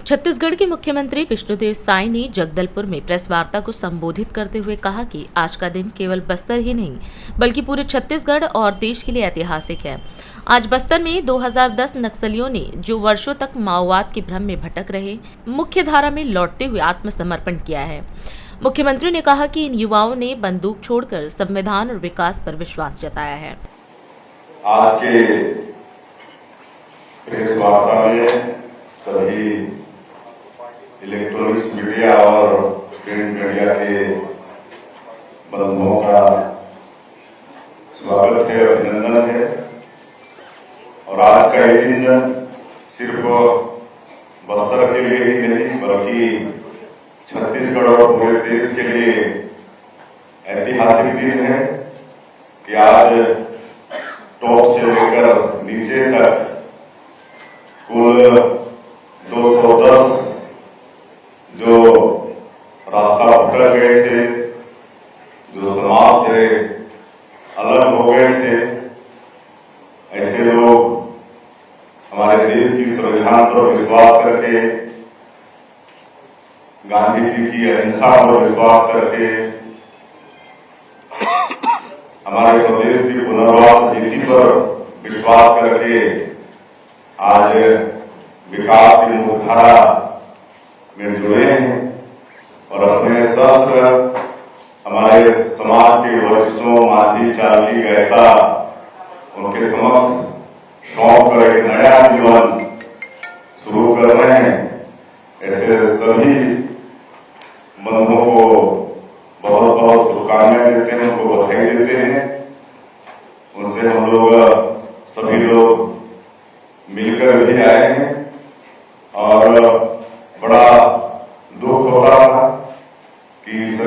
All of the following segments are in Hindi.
छत्तीसगढ़ के मुख्यमंत्री विष्णुदेव साय ने जगदलपुर में प्रेस वार्ता को संबोधित करते हुए कहा कि आज का दिन केवल बस्तर ही नहीं बल्कि पूरे छत्तीसगढ़ और देश के लिए ऐतिहासिक है। आज बस्तर में 2010 नक्सलियों ने जो वर्षों तक माओवाद के भ्रम में भटक रहे मुख्य धारा में लौटते हुए आत्मसमर्पण किया है। मुख्यमंत्री ने कहा कि इन युवाओं ने बंदूक छोड़कर संविधान और विकास पर विश्वास जताया है। आज के प्रेस वार्ता में सभी इलेक्ट्रॉनिक्स मीडिया और प्रिंट मीडिया के बंधुओं का स्वागत है, अभिनंदन है। और आज का ये दिन सिर्फ बस्तर के लिए ही नहीं बल्कि छत्तीसगढ़ और पूरे देश के लिए ऐतिहासिक दिन है कि आज टॉप से लेकर नीचे तक कुल 210 जो रास्ता भटक गए थे, जो समाज से अलग हो गए थे, ऐसे लोग हमारे देश की संविधान पर विश्वास करके, गांधी जी की अहिंसा पर विश्वास करके, हमारे प्रदेश की पुनर्वास नीति पर विश्वास करके आज विकास की मुख्यधारा में जुड़े हैं और अपने शस्त्र हमारे समाज के वरिष्ठों, माझी, चाली, गहता उनके समक्ष सौंप कर एक नया जीवन शुरू कर रहे हैं। ऐसे सभी बंधुओं को बहुत बहुत शुभकामनाएं देते हैं, उनको बधाई देते हैं। उनसे हम लोग सभी लोग मिलकर भी आए हैं और बड़ा दुख होता था कि इस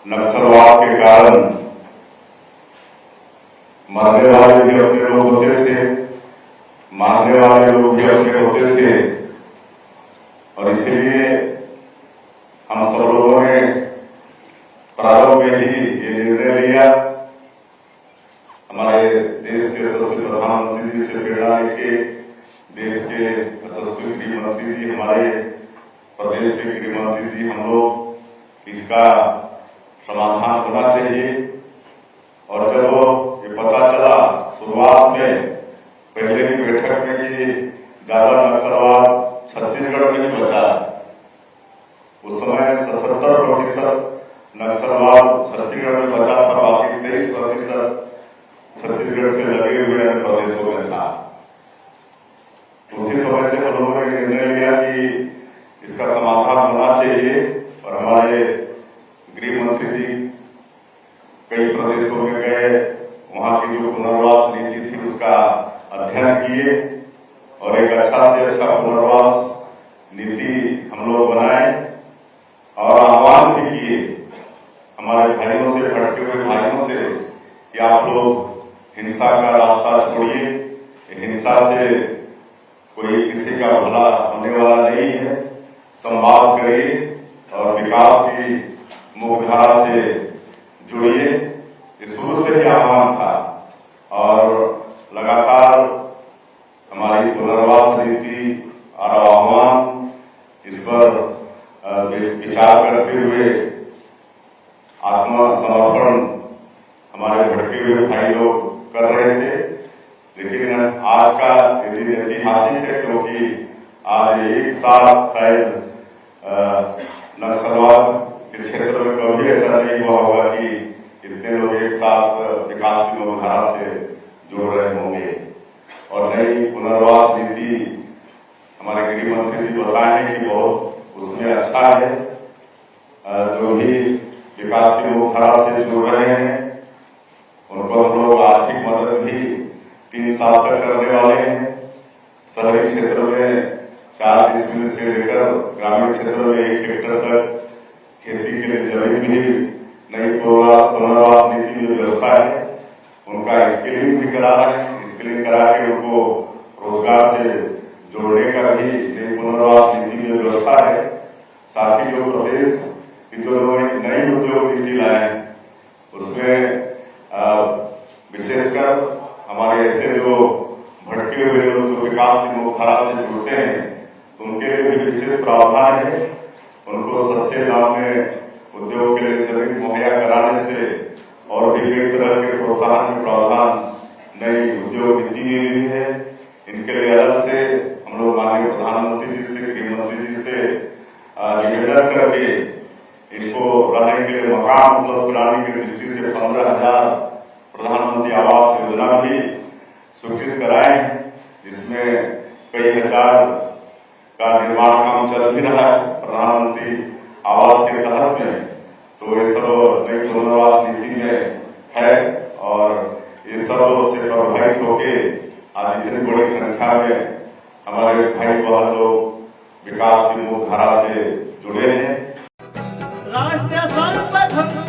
नक्सलवाद के कारण मरने वाले भी अपने लोग होते थे, मारने वाले लोग भी अपने होते थे। और इसीलिए हम सब लोगों ने प्रारंभ में ही ये निर्णय लिया, हमारे देश के यशस्वी प्रधानमंत्री जी से प्रेरणा लेके, देश के यशस्वी गृह मंत्री जी, हमारे प्रदेश के गृह मंत्री जी, हम लोग इसका समाधान होना चाहिए। और जब ये पता चला शुरुआत में पहले की बैठक में कि ज्यादा नक्सलवाद छत्तीसगढ़ में ही बचा, उस समय 77% नक्सलवाद छत्तीसगढ़ में बचा था, बाकी 23% छत्तीसगढ़ से लगे हुए अन्य प्रदेशों में था। उसी समय से हम लोगों ने निर्णय लिया कि इसका समाधान होना चाहिए और हमारे गृह मंत्री जी कई प्रदेशों में गए, वहां की जो पुनर्वास नीति थी उसका अध्ययन किए और एक अच्छा से अच्छा पुनर्वास नीति हम लोग बनाए और आह्वान भी किए हमारे भाइयों से, भटके हुए भाइयों से कि आप लोग हिंसा का रास्ता छोड़िए। हिंसा से कोई किसी का भला होने वाला नहीं है, संवाद करिए और विकास की मुख्यधारा से जुड़िए। इस शुरू से ही आह्वान था और लगातार हमारी पुनर्वास नीति और आह्वान इस पर विचार करते हुए आत्मसमर्पण हमारे भटके हुए भाई लोग कर रहे थे। लेकिन आज का दिन ऐतिहासिक है क्योंकि आज एक साथ शायद नक्सलवाद के क्षेत्र में कभी ऐसा नहीं हुआ होगा कि इतने लोग एक साथ विकास की मुख्यधारा से जुड़ रहे होंगे। और नई पुनर्वास नीति हमारे गृह मंत्री जी बताए हैं कि बहुत उसमें अच्छा है। जो भी विकास की मुख्यधारा से जुड़ रहे हैं उनको हम लोग आर्थिक मदद भी 3 साल तक करने वाले हैं। शहरी क्षेत्र में 4 डिसमिल से लेकर ग्रामीण क्षेत्र में 1 हेक्टेयर तक खेती के लिए जमीन भी नई पुनर्वास नीति में व्यवस्था है, उनका स्किलिंग भी करा रहे हैं। स्किलिंग करा के उनको रोजगार से जोड़ने का भी नई पुनर्वास नीति में व्यवस्था है। साथ ही जो प्रदेश की जो नई उद्योग नीति लाए हैं उसमें विशेषकर हमारे ऐसे जो भटके हुए लोग जो विकास की मुख्यधारा से जुड़ते हैं तो उनके लिए भी विशेष प्रावधान है। उनको सस्ते दाम में उद्योग के लिए जमीन मुहैया कराने से और भी कई तरह के प्रोत्साहन के प्रावधान नई उद्योग नीति में भी है। इनके लिए अलग से हम लोग माननीय प्रधानमंत्री जी से, गृह मंत्री जी से निवेदन करके इनको रहने के लिए मकान उपलब्ध कराने की दृष्टि से 15,000 प्रधानमंत्री आवास योजना भी स्वीकृत कराए, जिसमें कई हजार का निर्माण काम चल भी रहा है प्रधानमंत्री आवास के तहत में। तो ये सब नई पुनर्वास नीति में है और ये सब से प्रभावित होके आज इतनी बड़ी संख्या में हमारे भाई बहन लोग विकास की मुख्य धारा से जुड़े हैं। राष्ट्र सर्वप्रथम